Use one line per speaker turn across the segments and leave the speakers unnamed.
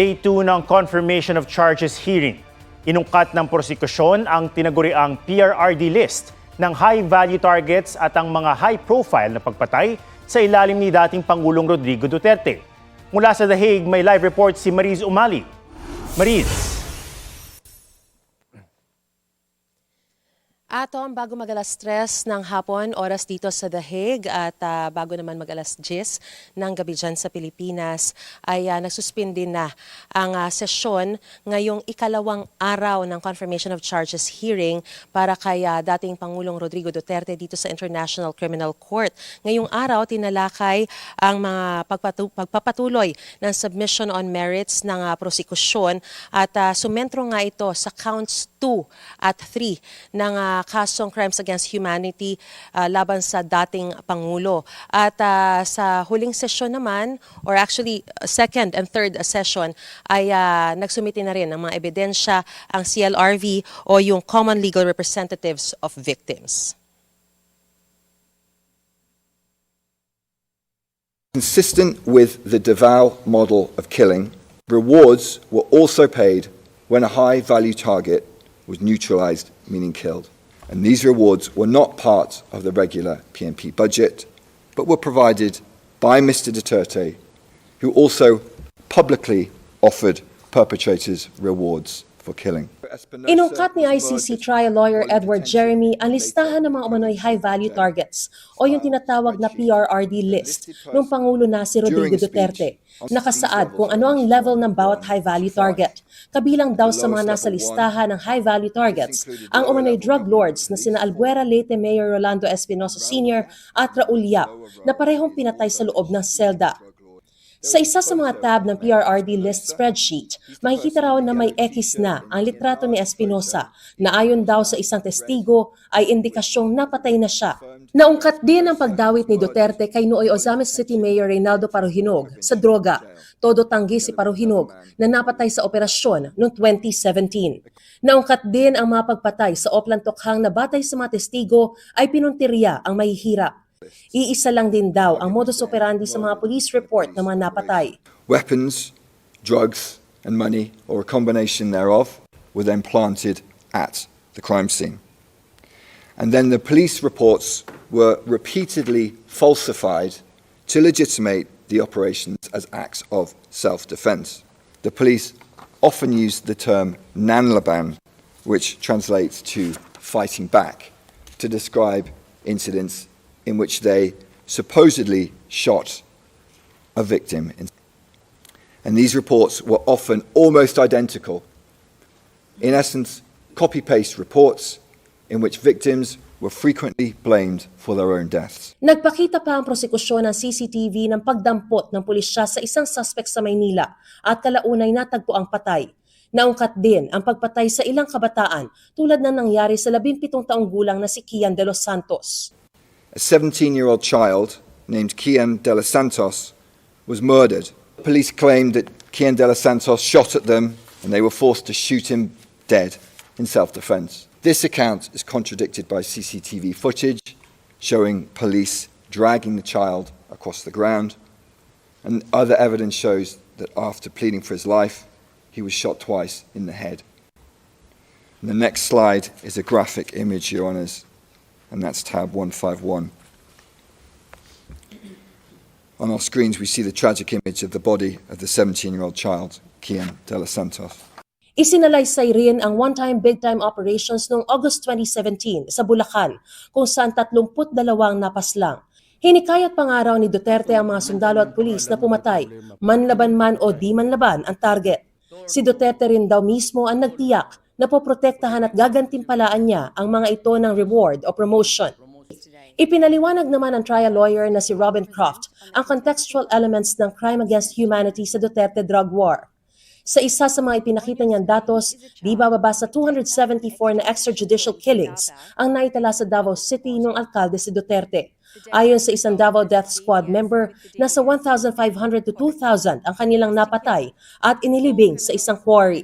Day 2 ng Confirmation of Charges hearing. Inungkat ng prosekusyon ang tinaguriang PRRD list ng high-value targets at ang mga high-profile na pagpatay sa ilalim ni dating Pangulong Rodrigo Duterte. Mula sa The Hague, may live report si Mariz Umali. Mariz.
Atom, bago mag-alas 3 ng hapon, oras dito sa The Hague at bago naman mag-alas 10 ng gabi dyan sa Pilipinas, ay nagsuspindi na ang sesyon ngayong ikalawang araw ng Confirmation of Charges hearing para kay dating Pangulong Rodrigo Duterte dito sa International Criminal Court. Ngayong araw, tinalakay ang mga pagpapatuloy ng submission on merits ng prosekusyon at sumentro nga ito sa counts 2 at 3 ng kasong crimes against humanity laban sa dating Pangulo. At sa huling sesyon naman, or actually second and third session, ay nagsumiti na rin ng mga ebidensya ang CLRV o yung Common Legal Representatives of Victims.
Consistent with the Davao model of killing, rewards were also paid when a high-value target was neutralized, meaning killed. And these rewards were not part of the regular PNP budget, but were provided by Mr. Duterte, who also publicly offered perpetrators rewards for killing.
Inungkat ni ICC trial lawyer Edward Jeremy ang listahan ng mga umano'y high-value targets o yung tinatawag na PRRD list ng Pangulo na si Rodrigo Duterte. Nakasaad kung ano ang level ng bawat high-value target. Kabilang daw sa mga nasa listahan ng high-value targets ang umano'y drug lords na sina Albuera Leyte Mayor Rolando Espinosa Sr. at Raul Yap na parehong pinatay sa loob ng selda. Sa isa sa mga tab ng PRRD list spreadsheet, makikita raw na may X na ang litrato ni Espinosa na ayon daw sa isang testigo ay indikasyong napatay na siya. Naungkat din ang pagdawit ni Duterte kay Nooy Ozamis City Mayor Reynaldo Paruhinog sa droga. Todo tanggi si Paruhinog na napatay sa operasyon noong 2017. Naungkat din ang mga pagpatay sa Oplan Tokhang na batay sa mga testigo ay pinuntirya ang mahihirap. Iisa lang din daw ang modus operandi sa mga police report ng mga napatay.
Weapons, drugs, and money, or a combination thereof, were then planted at the crime scene. And then the police reports were repeatedly falsified to legitimate the operations as acts of self-defense. The police often used the term nanlaban, which translates to fighting back, to describe incidents in which they supposedly shot a victim. And these reports were often almost identical. In essence, copy-paste reports in which victims were frequently blamed for their own deaths.
Nagpakita pa ang prosekusyon ng CCTV ng pagdampot ng pulisya sa isang suspect sa Maynila at kalaunay natagpo ang patay. Naungkat din ang pagpatay sa ilang kabataan tulad na nangyari sa 17 taong gulang na si Kian de los Santos.
A 17-year-old child named Kian de los Santos was murdered. Police claimed that Kian de los Santos shot at them and they were forced to shoot him dead in self-defense. This account is contradicted by CCTV footage showing police dragging the child across the ground, and other evidence shows that after pleading for his life, he was shot twice in the head. And the next slide is a graphic image, Your Honours, and that's tab 151. On our screens, we see the tragic image of the body of the 17-year-old child, Kian de los Santos.
Isinalaysay rin ang one-time big-time operations noong August 2017 sa Bulacan, kung saan 32 napaslang. Hinikayat pa nga raw ni Duterte ang mga sundalo at pulis na pumatay, manlaban man o di manlaban ang target. Si Duterte rin daw mismo ang nagtiyak na poprotektahan at gagantimpalaan niya ang mga ito ng reward o promotion. Ipinaliwanag naman ng trial lawyer na si Robin Croft ang contextual elements ng crime against humanity sa Duterte drug war. Sa isa sa mga ipinakita niyang datos, di bababa sa 274 na extrajudicial killings ang naitala sa Davao City noong alkalde si Duterte. Ayon sa isang Davao Death Squad member, nasa 1,500 to 2,000 ang kanilang napatay at inilibing sa isang quarry.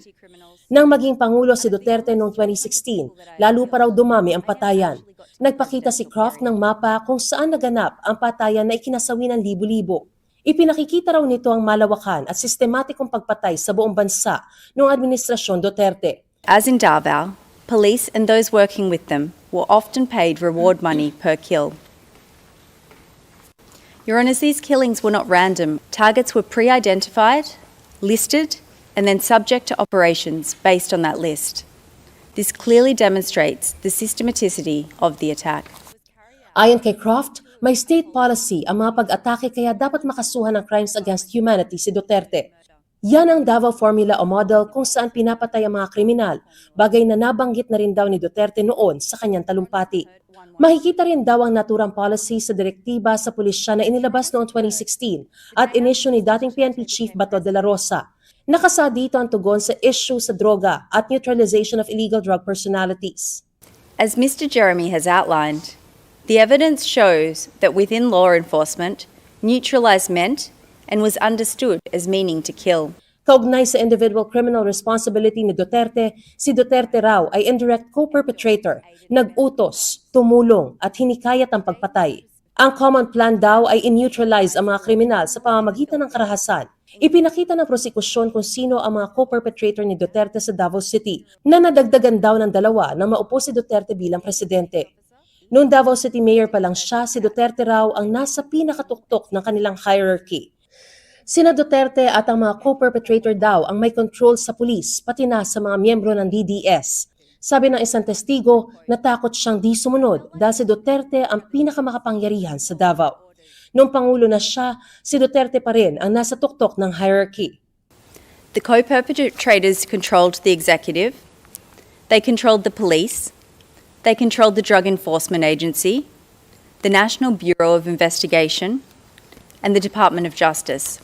Nang maging Pangulo si Duterte noong 2016, lalo pa raw dumami ang patayan. Nagpakita si Croft ng mapa kung saan naganap ang patayan na ikinasawi ng libo-libo. Ipinakikita raw nito ang malawakan at sistematikong pagpatay sa buong bansa noong Administrasyon Duterte.
As in Davao, police and those working with them were often paid reward money per kill. Your Honours, these killings were not random. Targets were pre-identified, listed, and then subject to operations based on that list. This clearly demonstrates the systematicity of the attack.
Ayon kay Croft, may state policy ang mga pag-atake kaya dapat makasuhan ng crimes against humanity si Duterte. Yan ang Davao Formula o model kung saan pinapatay ang mga kriminal, bagay na nabanggit na rin daw ni Duterte noon sa kanyang talumpati. Makikita rin daw ang naturang policy sa direktiba sa pulisya na inilabas noong 2016 at inisyu ni dating PNP Chief Bato de la Rosa. Nakasa dito ang tugon sa issue sa droga at neutralization of illegal drug personalities.
As Mr. Jeremy has outlined, the evidence shows that within law enforcement, neutralise meant and was understood as meaning to kill.
Kaugnay sa individual criminal responsibility ni Duterte, si Duterte raw ay indirect co-perpetrator, nag-utos, tumulong at hinikayat ang pagpatay. Ang common plan daw ay in-neutralize ang mga kriminal sa pamamagitan ng karahasan. Ipinakita ng prosekusyon kung sino ang mga co-perpetrator ni Duterte sa Davao City na nadagdagan daw ng 2 na maupo si Duterte bilang presidente. Noong Davao City Mayor pa lang siya, si Duterte raw ang nasa pinakatuktok ng kanilang hierarchy. Sina Duterte at ang mga co-perpetrator daw ang may control sa pulis, pati na sa mga miyembro ng DDS. Sabi ng isang testigo, natakot siyang di sumunod dahil si Duterte ang pinakamakapangyarihan sa Davao. Noong Pangulo na siya, si Duterte pa rin ang nasa tuktok ng hierarchy.
The co-perpetrators controlled the executive, they controlled the police, they controlled the Drug Enforcement Agency, the National Bureau of Investigation, and the Department of Justice.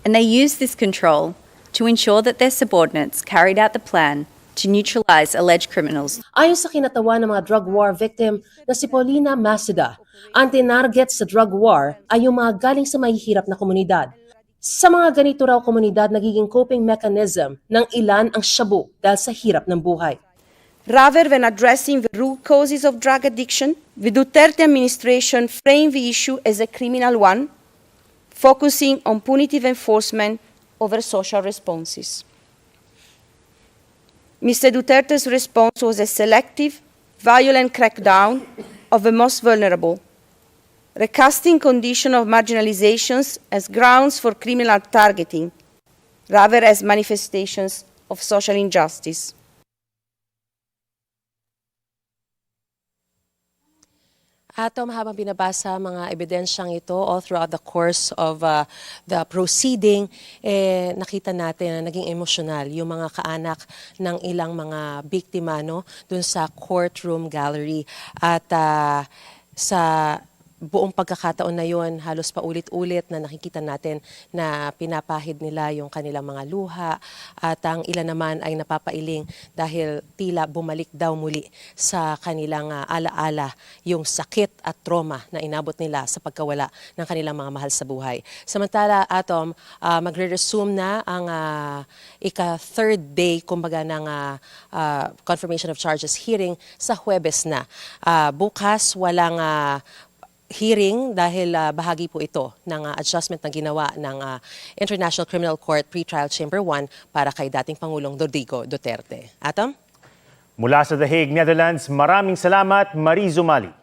And they used this control to ensure that their subordinates carried out the plan to neutralize alleged criminals.
Ayon sa kinatawa ng mga drug war victim na si Paulina Masida, ang tinarget sa drug war ay yung mga galing sa mahihirap na komunidad. Sa mga ganito raw komunidad, nagiging coping mechanism ng ilan ang shabu dahil sa hirap ng buhay.
Rather than addressing the root causes of drug addiction, the Duterte administration framed the issue as a criminal one, focusing on punitive enforcement over social responses. Mr. Duterte's response was a selective, violent crackdown of the most vulnerable, recasting conditions of marginalizations as grounds for criminal targeting, rather as manifestations of social injustice.
Atom, habang binabasa mga ebidensyang ito all throughout the course of the proceeding, nakita natin na naging emosyonal yung mga kaanak ng ilang mga biktima dun sa courtroom gallery. At sa buong pagkakataon na yon, halos paulit-ulit na nakikita natin na pinapahid nila yung kanilang mga luha at ang ilan naman ay napapailing dahil tila bumalik daw muli sa kanilang alaala yung sakit at trauma na inabot nila sa pagkawala ng kanilang mga mahal sa buhay. Samantala, Atom, magre-resume na ang ika-third day kumbaga ng confirmation of charges hearing sa Huwebes na. Bukas walang hearing dahil bahagi po ito ng adjustment na ginawa ng International Criminal Court Pretrial Chamber 1 para kay dating Pangulong Rodrigo Duterte. Atom?
Mula sa The Hague, Netherlands, maraming salamat, Marie Zumali.